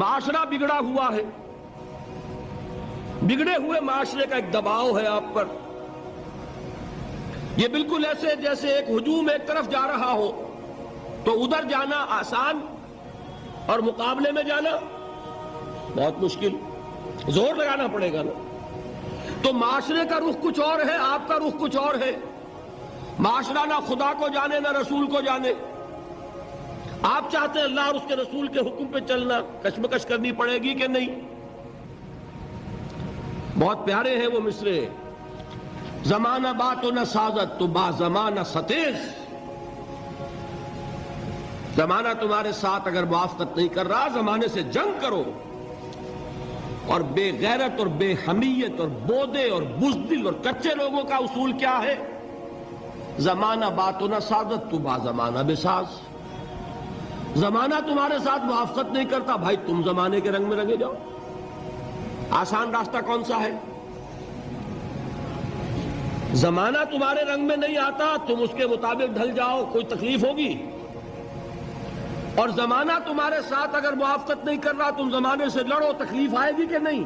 معاشرہ بگڑا ہوا ہے، بگڑے ہوئے معاشرے کا ایک دباؤ ہے آپ پر. یہ بالکل ایسے جیسے ایک ہجوم ایک طرف جا رہا ہو تو ادھر جانا آسان اور مقابلے میں جانا بہت مشکل، زور لگانا پڑے گا نا. تو معاشرے کا رخ کچھ اور ہے، آپ کا رخ کچھ اور ہے. معاشرہ نہ خدا کو جانے نہ رسول کو جانے. آپ چاہتے ہیں اللہ اور اس کے رسول کے حکم پہ چلنا، کشمکش کرنی پڑے گی کہ نہیں؟ بہت پیارے ہیں وہ مصرے. زمانہ بات و نہ سازت تو با زمانہ ستیز. زمانہ تمہارے ساتھ اگر موافقت نہیں کر رہا، زمانے سے جنگ کرو. اور بے غیرت اور بے حمیت اور بودے اور بزدل اور کچے لوگوں کا اصول کیا ہے؟ زمانہ بات و نہ سازت تو با زمانہ بساز. زمانہ تمہارے ساتھ موافقت نہیں کرتا، بھائی تم زمانے کے رنگ میں رنگے جاؤ. آسان راستہ کون سا ہے؟ زمانہ تمہارے رنگ میں نہیں آتا، تم اس کے مطابق ڈھل جاؤ، کوئی تکلیف ہوگی؟ اور زمانہ تمہارے ساتھ اگر موافقت نہیں کر رہا، تم زمانے سے لڑو، تکلیف آئے گی کہ نہیں؟